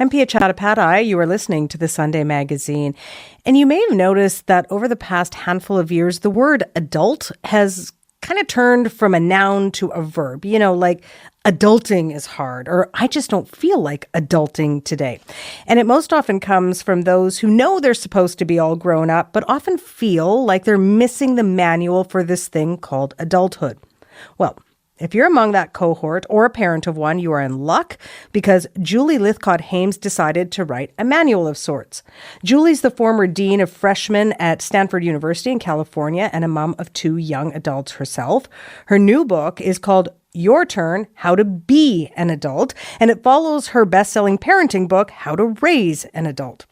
I'm Pia Chattopadhyay. You are listening to the Sunday Magazine. And you may have noticed that over the past handful of years, the word adult has kind of turned from a noun to a verb. You know, like adulting is hard, or I just don't feel like adulting today. And it most often comes from those who know they're supposed to be all grown up, but often feel like they're missing the manual for this thing called adulthood. Well, if you're among that cohort or a parent of one, you are in luck because Julie Lythcott-Haims decided to write a manual of sorts. Julie's the former dean of freshmen at Stanford University in California and a mom of 2 young adults herself. Her new book is called Your Turn, How to Be an Adult, and it follows her best-selling parenting book, How to Raise an Adult.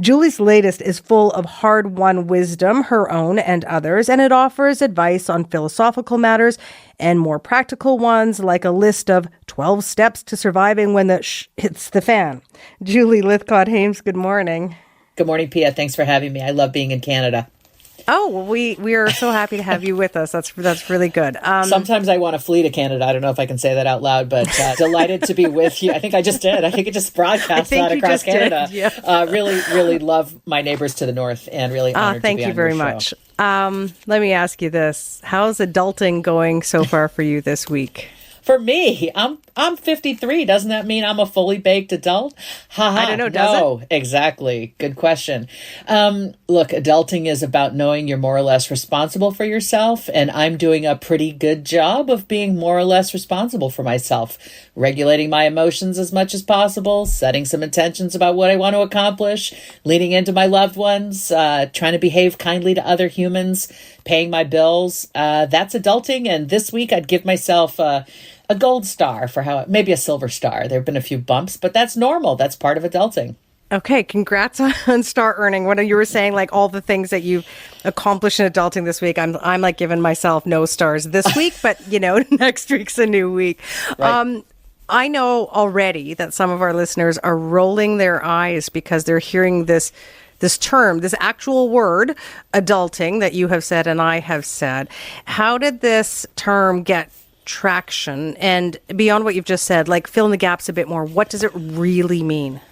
Julie's latest is full of hard-won wisdom, her own and others, and it offers advice on philosophical matters and more practical ones, like a list of 12 steps to surviving when the hits the fan. Julie Lythcott-Haims, good morning. Good morning, Pia. Thanks for having me. I love being in Canada. Oh, well, we are so happy to have you with us. That's really good. Sometimes I want to flee to Canada. I don't know if I can say that out loud, but delighted to be with you. I think I just did. I think it just broadcast that across Canada. Yeah. Really love my neighbors to the north and really honored to be on your show. Thank you very much. Let me ask you this. How's adulting going so far for you this week? For me, I'm 53. Doesn't that mean I'm a fully baked adult? I don't know. Does it? Exactly. Good question. Look, adulting is about knowing you're more or less responsible for yourself, and I'm doing a pretty good job of being more or less responsible for myself, regulating my emotions as much as possible, setting some intentions about what I want to accomplish, leaning into my loved ones, trying to behave kindly to other humans, paying my bills. That's adulting, and this week I'd give myself a gold star for maybe a silver star. There have been a few bumps, but that's normal. That's part of adulting. Okay, congrats on star earning. When you were saying like all the things that you've accomplished in adulting this week, I'm like giving myself no stars this week, but next week's a new week. Right. I know already that some of our listeners are rolling their eyes because they're hearing this term, this actual word, adulting, that you have said and I have said. How did this term get traction? And beyond what you've just said, like fill in the gaps a bit more. What does it really mean?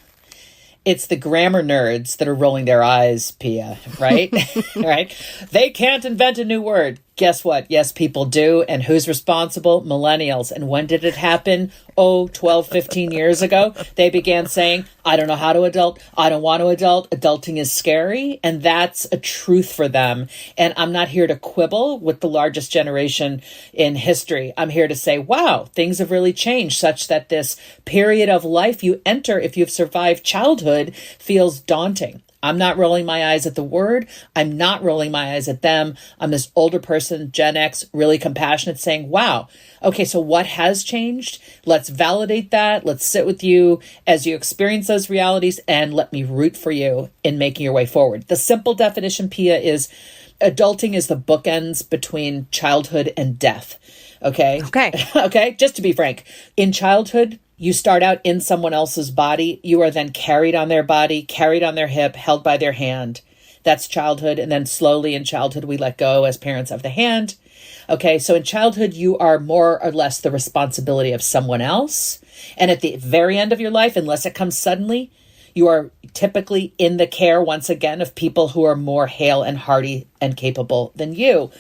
It's the grammar nerds that are rolling their eyes, Pia, right? Right? They can't invent a new word. Guess what? Yes, people do. And who's responsible? Millennials. And when did it happen? 12, 15 years ago. They began saying, I don't know how to adult. I don't want to adult. Adulting is scary. And that's a truth for them. And I'm not here to quibble with the largest generation in history. I'm here to say, wow, things have really changed such that this period of life you enter if you've survived childhood feels daunting. I'm not rolling my eyes at the word. I'm not rolling my eyes at them. I'm this older person, Gen X, really compassionate, saying, wow, okay, so what has changed? Let's validate that. Let's sit with you as you experience those realities and let me root for you in making your way forward. The simple definition, Pia, is adulting is the bookends between childhood and death. Okay? Okay, just to be frank, in childhood, you start out in someone else's body. You are then carried on their body, carried on their hip, held by their hand. That's childhood. And then slowly in childhood, we let go as parents of the hand. Okay, so in childhood, you are more or less the responsibility of someone else. And at the very end of your life, unless it comes suddenly, you are typically in the care, once again, of people who are more hale and hearty and capable than you.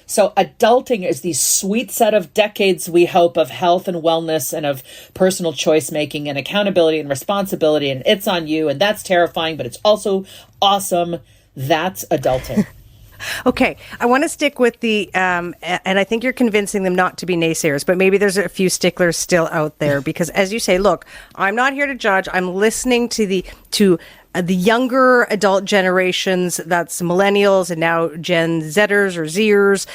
So adulting is the sweet set of decades, we hope, of health and wellness and of personal choice making and accountability and responsibility. And it's on you. And that's terrifying, but it's also awesome. That's adulting. Okay, I want to stick with the, and I think you're convincing them not to be naysayers, but maybe there's a few sticklers still out there because, as you say, look, I'm not here to judge. I'm listening to the younger adult generations, that's millennials and now Gen Zers or Zers,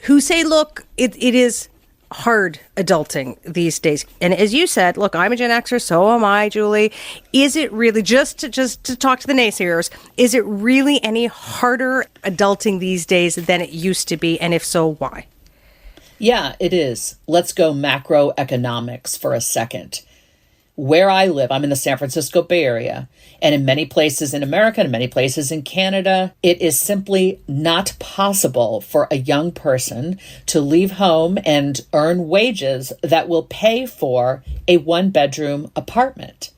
who say, look, it is hard adulting these days. And as you said, look, I'm a Gen Xer, so am I, Julie. Is it really, just to talk to the naysayers, is it really any harder adulting these days than it used to be? And if so, why? Yeah, it is. Let's go macroeconomics for a second. Where I live, I'm in the San Francisco Bay Area, and in many places in America and many places in Canada, it is simply not possible for a young person to leave home and earn wages that will pay for a one-bedroom apartment.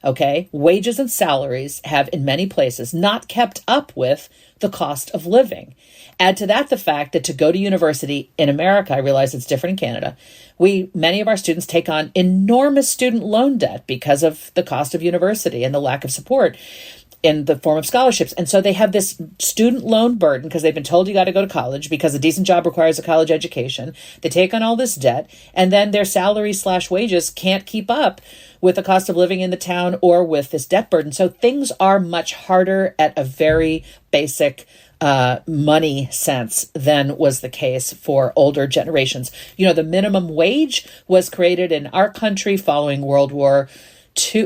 Okay. Wages and salaries have in many places not kept up with the cost of living. Add to that the fact that to go to university in America, I realize it's different in Canada, many of our students take on enormous student loan debt because of the cost of university and the lack of support in the form of scholarships. And so they have this student loan burden because they've been told you got to go to college because a decent job requires a college education. They take on all this debt, and then their salary/wages can't keep up with the cost of living in the town or with this debt burden. So things are much harder at a very basic money sense than was the case for older generations. You know, the minimum wage was created in our country following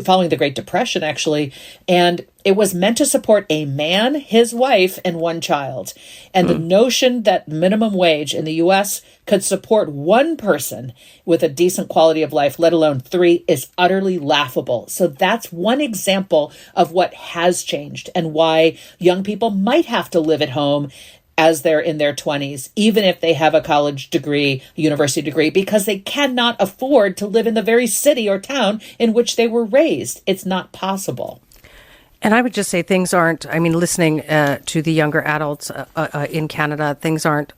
following the Great Depression, actually, and it was meant to support a man, his wife, and one child. And the notion that minimum wage in the U.S. could support one person with a decent quality of life, let alone three, is utterly laughable. So that's one example of what has changed and why young people might have to live at home as they're in their 20s, even if they have a college degree, university degree, because they cannot afford to live in the very city or town in which they were raised. It's not possible. And I would just say things aren't, I mean, listening to the younger adults in Canada, things aren't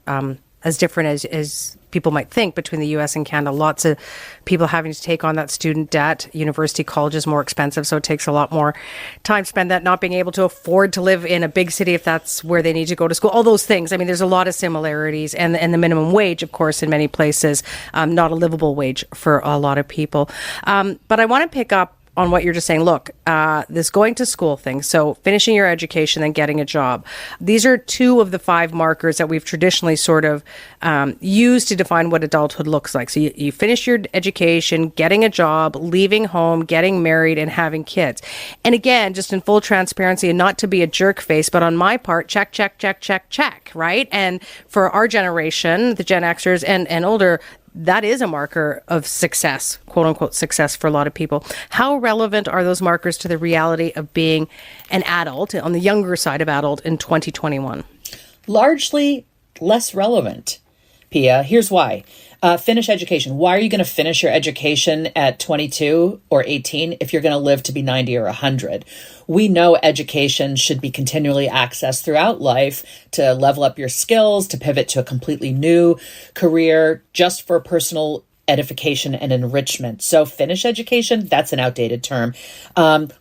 as different as people might think between the U.S. and Canada. Lots of people having to take on that student debt. University college is more expensive, so it takes a lot more time spent that not being able to afford to live in a big city if that's where they need to go to school. All those things. I mean, there's a lot of similarities. And the minimum wage, of course, in many places, not a livable wage for a lot of people. But I want to pick up on what you're just saying. Look, this going to school thing, so finishing your education and getting a job. These are two of the 5 markers that we've traditionally sort of used to define what adulthood looks like. So you finish your education, getting a job, leaving home, getting married, and having kids. And again, just in full transparency and not to be a jerk face, but on my part, check, check, check, check, check, right? And for our generation, the Gen Xers and older, that is a marker of success, quote unquote success for a lot of people. How relevant are those markers to the reality of being an adult, on the younger side of adult, in 2021? Largely less relevant, Pia. Here's why. Finish education. Why are you going to finish your education at 22 or 18 if you're going to live to be 90 or 100? We know education should be continually accessed throughout life to level up your skills, to pivot to a completely new career, just for personal edification and enrichment. So finish education, that's an outdated term.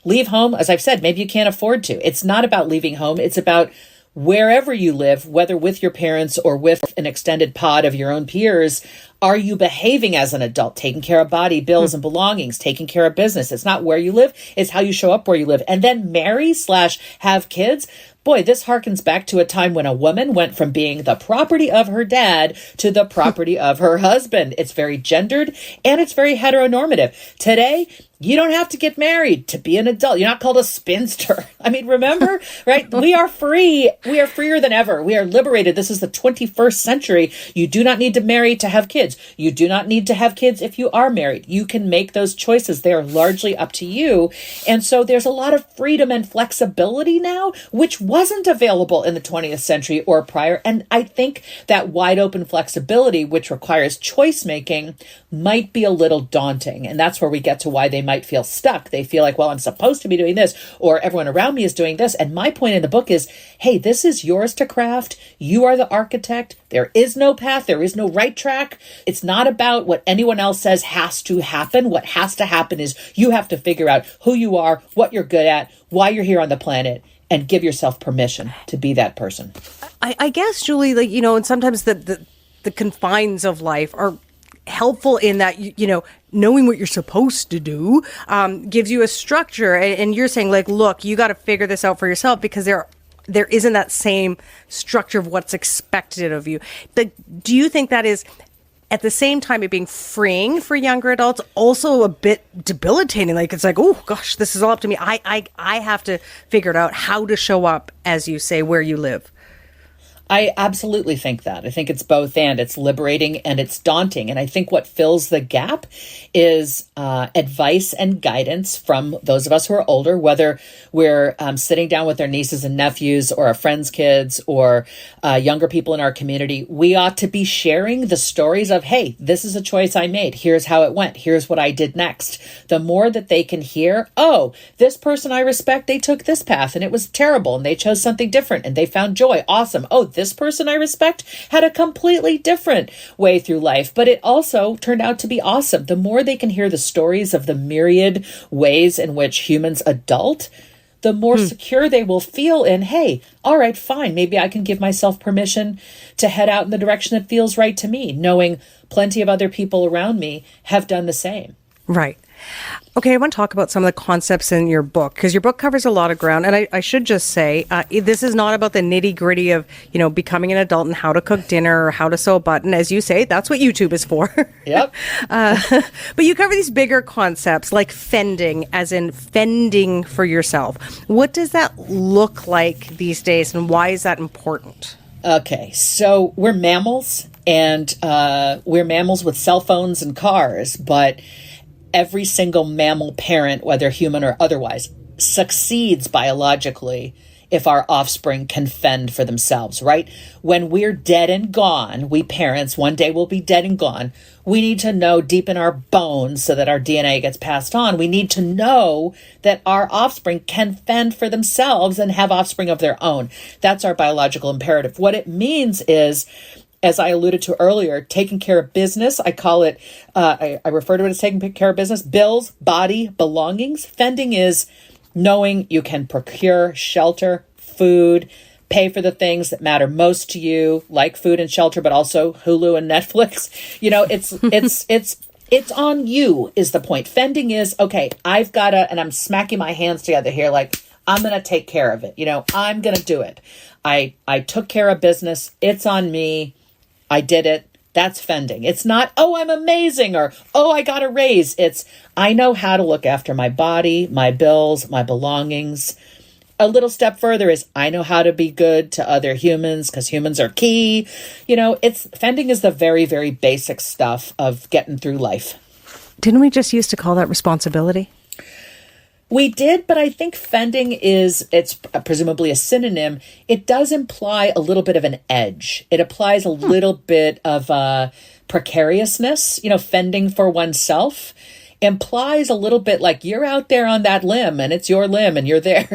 Leave home, as I've said, maybe you can't afford to. It's not about leaving home. It's about wherever you live, whether with your parents or with an extended pod of your own peers, are you behaving as an adult, taking care of body, bills, and belongings, taking care of business? It's not where you live, it's how you show up where you live. And then marry/have kids. Boy, this harkens back to a time when a woman went from being the property of her dad to the property of her husband. It's very gendered and it's very heteronormative. Today, you don't have to get married to be an adult. You're not called a spinster. I mean, remember, right? We are free. We are freer than ever. We are liberated. This is the 21st century. You do not need to marry to have kids. You do not need to have kids if you are married. You can make those choices. They are largely up to you. And so there's a lot of freedom and flexibility now, which wasn't available in the 20th century or prior. And I think that wide open flexibility, which requires choice making, might be a little daunting. And that's where we get to why they might feel stuck. They feel like, well, I'm supposed to be doing this, or everyone around me is doing this. And my point in the book is, hey, this is yours to craft. You are the architect. There is no path. There is no right track. It's not about what anyone else says has to happen. What has to happen is you have to figure out who you are, what you're good at, why you're here on the planet, and give yourself permission to be that person. I guess, Julie, like, you know, and sometimes the confines of life are helpful in that, you know, knowing what you're supposed to do gives you a structure. And you're saying, like, look, you got to figure this out for yourself because there isn't that same structure of what's expected of you. But do you think that is, at the same time, it being freeing for younger adults, also a bit debilitating? Like, it's like, oh gosh, this is all up to me. I have to figure it out how to show up, as you say, where you live. I absolutely think that. I think it's both and. It's liberating and it's daunting. And I think what fills the gap is advice and guidance from those of us who are older, whether we're sitting down with our nieces and nephews or our friends' kids or younger people in our community. We ought to be sharing the stories of, hey, this is a choice I made. Here's how it went. Here's what I did next. The more that they can hear, oh, this person I respect, they took this path and it was terrible and they chose something different and they found joy. Awesome. Oh, this person I respect had a completely different way through life, but it also turned out to be awesome. The more they can hear the stories of the myriad ways in which humans adult, the more secure they will feel in, hey, all right, fine, maybe I can give myself permission to head out in the direction that feels right to me, knowing plenty of other people around me have done the same. Right. Okay, I want to talk about some of the concepts in your book, because your book covers a lot of ground. And I should just say, this is not about the nitty gritty of, becoming an adult and how to cook dinner or how to sew a button. As you say, that's what YouTube is for. Yep. But you cover these bigger concepts like fending, as in fending for yourself. What does that look like these days, and why is that important? Okay, so we're mammals, and we're mammals with cell phones and cars, but every single mammal parent, whether human or otherwise, succeeds biologically if our offspring can fend for themselves, right? When we're dead and gone, we parents, one day will be dead and gone. We need to know deep in our bones so that our DNA gets passed on. We need to know that our offspring can fend for themselves and have offspring of their own. That's our biological imperative. What it means is, as I alluded to earlier, taking care of business. I call it, I refer to it as taking care of business. Bills, body, belongings. Fending is knowing you can procure shelter, food, pay for the things that matter most to you, like food and shelter, but also Hulu and Netflix. It's on you is the point. Fending is, okay, I've got to, and I'm smacking my hands together here, like, I'm going to take care of it. I'm going to do it. I took care of business. It's on me. I did it. That's fending. It's not, oh, I'm amazing, or, oh, I got a raise. It's, I know how to look after my body, my bills, my belongings. A little step further is, I know how to be good to other humans because humans are key. It's fending is the very, very basic stuff of getting through life. Didn't we just used to call that responsibility? We did, but I think fending it's presumably a synonym. It does imply a little bit of an edge. It applies a little bit of precariousness. Fending for oneself implies a little bit like you're out there on that limb and it's your limb and you're there,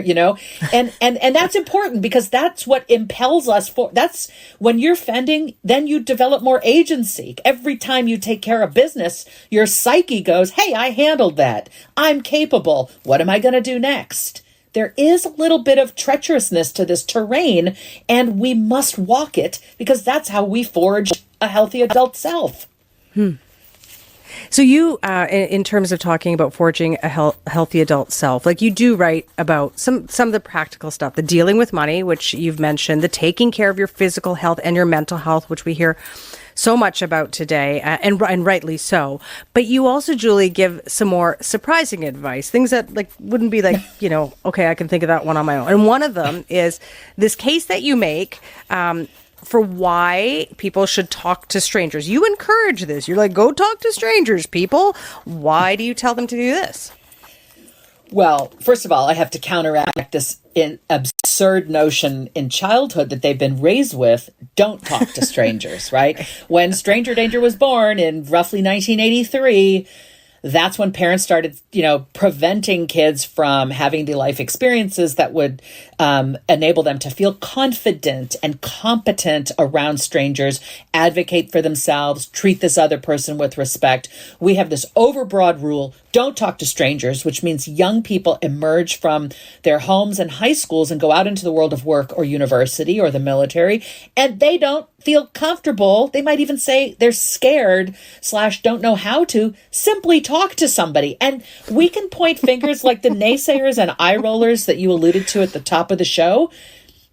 and that's important because that's what impels us that's when you're fending, then you develop more agency. Every time you take care of business, your psyche goes, hey, I handled that. I'm capable. What am I going to do next? There is a little bit of treacherousness to this terrain, and we must walk it because that's how we forge a healthy adult self. So you, in terms of talking about forging a healthy adult self, like you do write about some of the practical stuff, the dealing with money, which you've mentioned, the taking care of your physical health and your mental health, which we hear so much about today, and rightly so. But you also, Julie, give some more surprising advice, things that wouldn't be okay, I can think of that one on my own. And one of them is this case that you make, for why people should talk to strangers. You encourage this. You're like, go talk to strangers, people. Why do you tell them to do this? Well, first of all, I have to counteract this absurd notion in childhood that they've been raised with. Don't talk to strangers, right? When Stranger Danger was born in roughly 1983, that's when parents started, preventing kids from having the life experiences that would enable them to feel confident and competent around strangers, advocate for themselves, treat this other person with respect. We have this overbroad rule, don't talk to strangers, which means young people emerge from their homes and high schools and go out into the world of work or university or the military, and they don't feel comfortable. They might even say they're scared / don't know how to simply talk to somebody. And we can point fingers like the naysayers and eye rollers that you alluded to at the top of the show.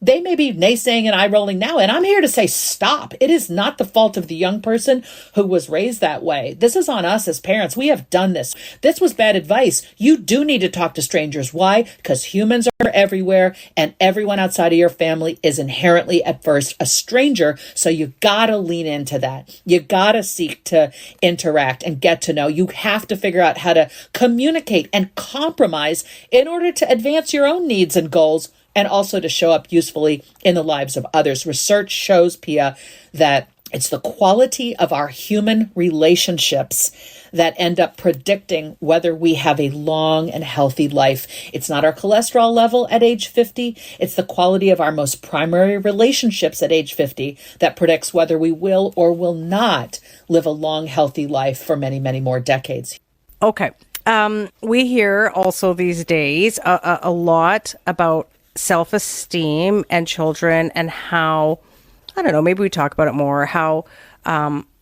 They may be naysaying and eye rolling now, and I'm here to say stop. It is not the fault of the young person who was raised that way. This is on us as parents. We have done this. This was bad advice. You do need to talk to strangers. Why? Because humans are everywhere, and everyone outside of your family is inherently at first a stranger. So you gotta lean into that. You gotta seek to interact and get to know. You have to figure out how to communicate and compromise in order to advance your own needs and goals, and also to show up usefully in the lives of others. Research shows, Pia, that it's the quality of our human relationships that end up predicting whether we have a long and healthy life. It's not our cholesterol level at age 50. It's the quality of our most primary relationships at age 50 that predicts whether we will or will not live a long, healthy life for many, many more decades. Okay. We hear also these days a lot about self-esteem and children, and how, I don't know, maybe we talk about it more, how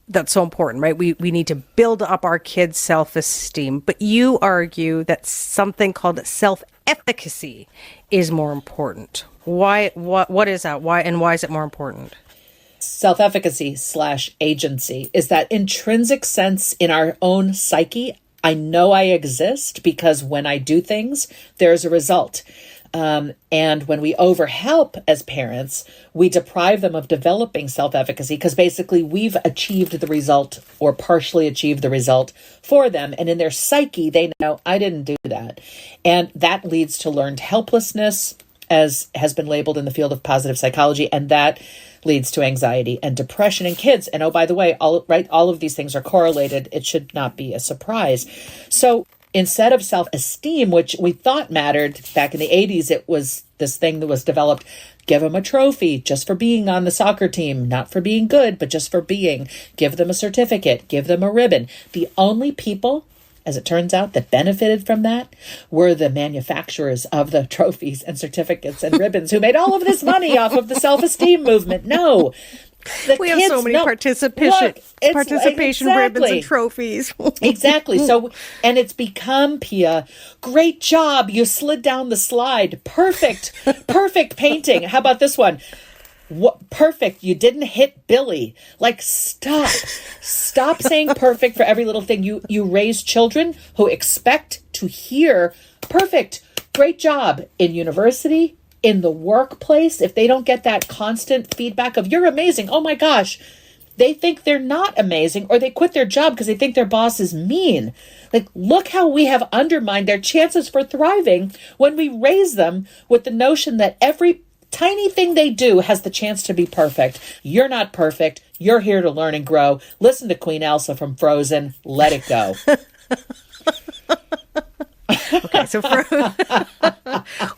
that's so important, right? We need to build up our kids' self-esteem. But you argue that something called self-efficacy is more important. Why? What is that? Why is it more important? Self-efficacy / agency is that intrinsic sense in our own psyche. I know I exist because when I do things, there's a result. And when we overhelp as parents, we deprive them of developing self-efficacy because basically we've achieved the result or partially achieved the result for them. And in their psyche, they know, I didn't do that. And that leads to learned helplessness, as has been labeled in the field of positive psychology. And that leads to anxiety and depression in kids. And oh, by the way, all of these things are correlated. It should not be a surprise. So instead of self-esteem, which we thought mattered back in the 80s, it was this thing that was developed. Give them a trophy just for being on the soccer team, not for being good, but just for being. Give them a certificate, give them a ribbon. The only people, as it turns out, that benefited from that were the manufacturers of the trophies and certificates and ribbons who made all of this money off of the self-esteem movement. No. We have so many participation ribbons and trophies. Exactly. So, and it's become, Pia, great job. You slid down the slide. Perfect. Perfect painting. How about this one? What, perfect. You didn't hit Billy. Like, stop saying perfect for every little thing. You raise children who expect to hear perfect. Great job in university, in the workplace. If they don't get that constant feedback of you're amazing, oh my gosh, they think they're not amazing, or they quit their job because they think their boss is mean. Like, look how we have undermined their chances for thriving when we raise them with the notion that every tiny thing they do has the chance to be perfect. You're not perfect. You're here to learn and grow. Listen to Queen Elsa from Frozen. Let it go. Okay, so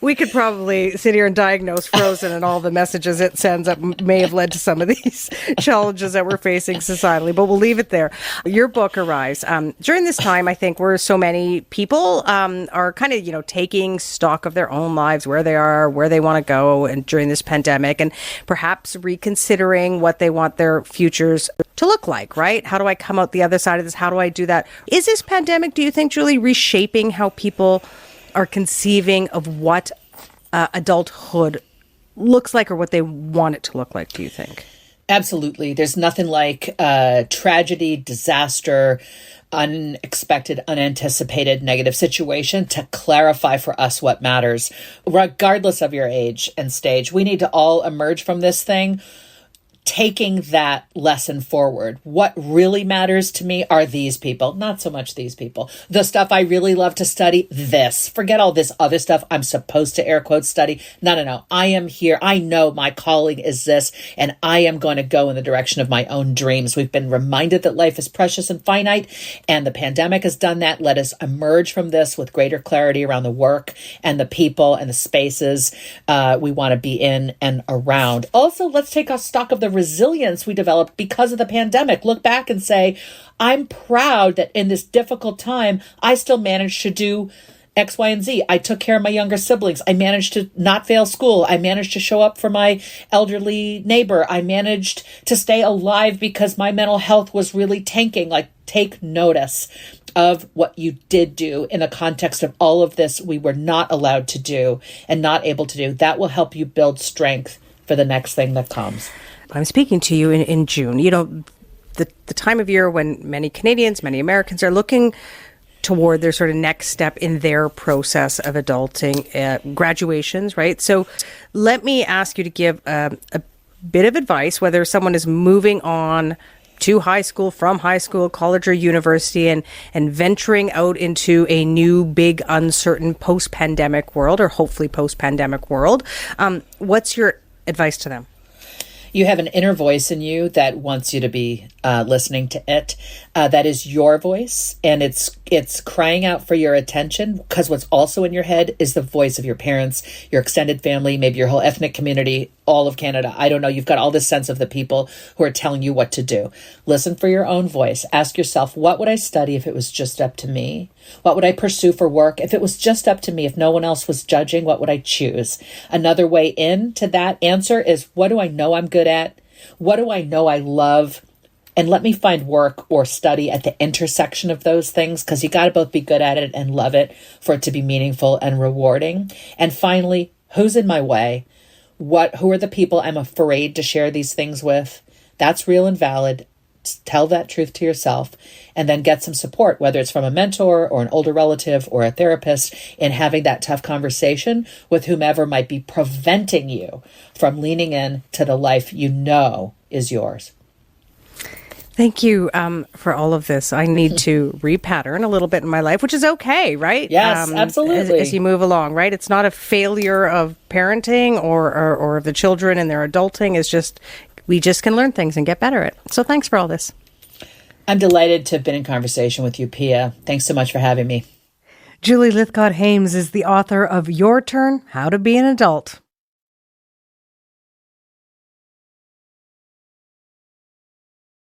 we could probably sit here and diagnose Frozen and all the messages it sends that may have led to some of these challenges that we're facing societally, but we'll leave it there. Your book arrives during this time, I think, where so many people are kind of, taking stock of their own lives, where they are, where they want to go, and during this pandemic, and perhaps reconsidering what they want their futures to look like, right? How do I come out the other side of this? How do I do that? Is this pandemic, do you think, Julie, reshaping how people are conceiving of what adulthood looks like, or what they want it to look like, do you think? Absolutely. There's nothing like tragedy, disaster, unexpected, unanticipated negative situation to clarify for us what matters. Regardless of your age and stage, we need to all emerge from this thing taking that lesson forward. What really matters to me are these people, not so much these people. The stuff I really love to study, this. Forget all this other stuff I'm supposed to air quotes study. No. I am here. I know my calling is this, and I am going to go in the direction of my own dreams. We've been reminded that life is precious and finite, and the pandemic has done that. Let us emerge from this with greater clarity around the work and the people and the spaces we want to be in and around. Also, let's take a stock of the resilience we developed because of the pandemic. Look back and say, I'm proud that in this difficult time, I still managed to do X, Y, and Z. I took care of my younger siblings. I managed to not fail school. I managed to show up for my elderly neighbor. I managed to stay alive because my mental health was really tanking. Like, take notice. of what you did do in the context of all of this we were not allowed to do and not able to do. That will help you build strength for the next thing that comes. I'm speaking to you in June. You know, the time of year when many Canadians, many Americans are looking toward their sort of next step in their process of adulting, graduations, right? So let me ask you to give a bit of advice, whether someone is moving on to high school, from high school, college, or university, and venturing out into a new, big, uncertain post-pandemic world, or hopefully post-pandemic world. What's your advice to them? You have an inner voice in you that wants you to be listening to it. That is your voice, and it's crying out for your attention, because what's also in your head is the voice of your parents, your extended family, maybe your whole ethnic community, all of Canada. I don't know. You've got all this sense of the people who are telling you what to do. Listen for your own voice. Ask yourself, what would I study if it was just up to me? What would I pursue for work if it was just up to me? If no one else was judging, what would I choose? Another way into that answer is, what do I know I'm good at? What do I know I love? And let me find work or study at the intersection of those things, because you got to both be good at it and love it for it to be meaningful and rewarding. And finally, who's in my way? Who are the people I'm afraid to share these things with? That's real and valid. Tell that truth to yourself, and then get some support, whether it's from a mentor or an older relative or a therapist, in having that tough conversation with whomever might be preventing you from leaning in to the life you know is yours. Thank you for all of this. I need to repattern a little bit in my life, which is okay, right? Yes, absolutely. As you move along, right? It's not a failure of parenting or of the children and their adulting. It's just, we just can learn things and get better at it. So thanks for all this. I'm delighted to have been in conversation with you, Pia. Thanks so much for having me. Julie Lythcott-Haims is the author of Your Turn, How to Be an Adult.